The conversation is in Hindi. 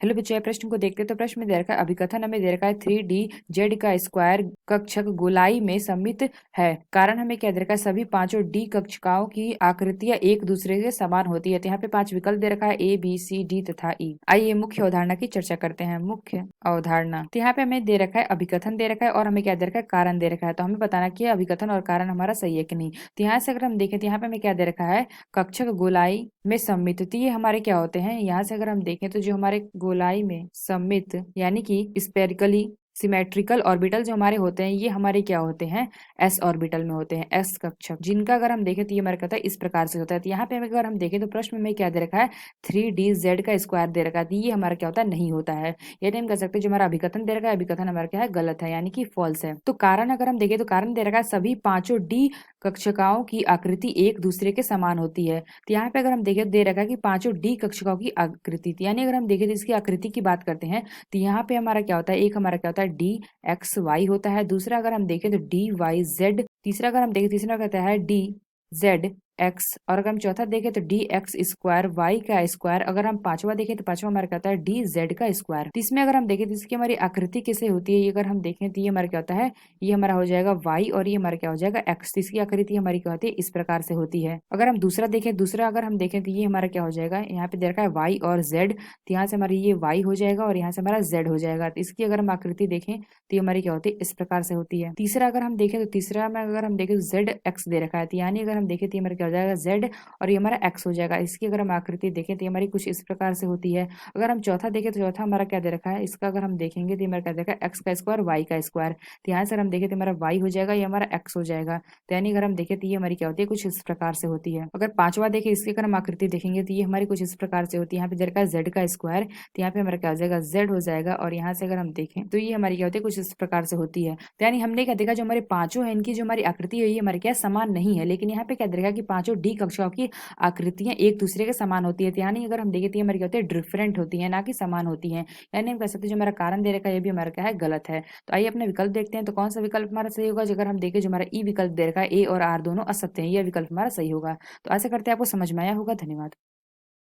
हेलो बच्चों, ये प्रश्न को देखते तो प्रश्न में दे रखा है अभिकथन हमें दे रखा है 3D Z का स्क्वायर कक्षक गोलाई में सममित है। कारण हमें क्या दे रखा है, सभी पांचों डी कक्षकाओं की आकृतियां एक दूसरे के समान होती है। तो यहाँ पे 5 विकल्प दे रखा है A B C D तथा E। आइए मुख्य अवधारणा की चर्चा करते हैं। मुख्य अवधारणा, तो यहाँ पे हमें दे रखा है अभिकथन दे रखा है और हमें क्या दे रखा है, कारण दे रखा है। तो हमें बताना कि अभिकथन और कारण हमारा सही है कि नहीं। तो यहाँ से अगर हम देखें तो यहाँ पे हमें क्या दे रखा है, कक्षक गोलाई में सममित। तो ये हमारे क्या होते हैं, यहाँ से अगर हम देखें तो जो हमारे गोलाई में सममित यानी कि स्पेरिकली सिमेट्रिकल ऑर्बिटल जो हमारे होते हैं, ये हमारे क्या होते हैं, एस ऑर्बिटल में होते हैं, एस कक्षक, जिनका अगर हम देखें तो ये हमारा कहता है इस प्रकार से होता है। तो यहाँ पे अगर हम देखें तो प्रश्न में क्या दे रखा है, 3D Z का स्क्वायर दे रखा है। तो ये हमारा क्या होता है, नहीं होता है। यानी हम कह सकते हैं जो हमारा अभिकथन दे रखा है, अभिकथन हमारा क्या है, गलत है, यानी कि फॉल्स है। तो कारण अगर हम देखें तो कारण दे रखा है सभी पांचों डी कक्षकाओं की आकृति एक दूसरे के समान होती है। तो यहाँ पे अगर हम देखें दे रखा है कि पांचों डी कक्षकाओं की आकृति, यानी अगर हम देखें तो इसकी आकृति की बात करते हैं तो यहाँ पे हमारा क्या होता है, एक हमारा क्या होता है DXY होता है, दूसरा अगर हम देखें तो DYZ, तीसरा अगर हम देखें तीसरा कहता है DZX, और अगर हम चौथा देखें तो DX स्क्वायर Y का स्क्वायर, अगर हम पांचवा देखें तो पांचवा हमारा कहता है DZ का स्क्वायर। तो इसमें अगर हम देखें तो इसकी हमारी आकृति कैसे होती है, ये अगर हम देखें तो ये हमारा क्या होता है, ये हमारा हो जाएगा Y और ये हमारा क्या हो जाएगा X। इसकी आकृति हमारी क्या होती है, इस प्रकार से होती है। अगर हम दूसरा देखें, दूसरा अगर हम देखें तो ये हमारा क्या हो जाएगा, यहाँ पे दे रखा है Y और Z, तो यहाँ से हमारी ये Y हो जाएगा और यहाँ से हमारा Z हो जाएगा। तो इसकी अगर हम आकृति देखें तो ये हमारी क्या होती है, इस प्रकार से होती है। तीसरा अगर हम देखें तो तीसरा में अगर हम देखें तो ZX दे रखा है, तो यानी अगर हम देखें तो ये हमारा क्या हो जाएगा Z और ये हमारा X हो जाएगा। इसकी अगर हम आकृति देखें तो ये हमारी कुछ इस प्रकार से होती है। अगर हम चौथा देखें तो चौथा हमारा क्या दे रखा है, इसका अगर हम देखेंगे तो ये हमारा क्या दे रखा है, X का स्क्वायर Y का स्क्वायर। तो यहाँ से अगर हम देखें तो हमारा Y हो जाएगा, ये हमारा X हो जाएगा। तो यानी अगर हम देखें तो ये हमारी क्या होती है, कुछ इस प्रकार से होती है। अगर पांचवा देखें, इसकी अगर हम आकृति देखेंगे तो ये हमारी कुछ इस प्रकार से होती है। यहाँ पे दे रखा है Z का स्क्वायर, तो यहाँ पे हमारा क्या हो जाएगा, Z हो जाएगा, और यहाँ से अगर हम देखें तो ये हमारी क्या होती है, कुछ इस प्रकार से होती है। तो यानी हमने क्या देखा, जो हमारे पांचों है इनकी जो हमारी आकृति है ये हमारे क्या समान नहीं है, लेकिन यहाँ पे क्या देखा कि पांचों डी कक्षाओं की आकृतियां एक दूसरे के समान होती है। तो यानी अगर हम देखें तो ये हमारी क्या होती है, डिफरेंट होती है, ना कि समान होती है। यानी हम कह सकते हैं जो हमारा कारण दे रखा है ये भी हमारा क्या है, गलत है। तो आइए अपने विकल्प देखते हैं, तो कौन सा विकल्प हमारा सही होगा। अगर हम देखें जो हमारा ई विकल्प दे रखा है, A और R दोनों असत्य है, यह विकल्प हमारा सही होगा। तो ऐसा करते हैं आपको समझ में आया होगा। धन्यवाद।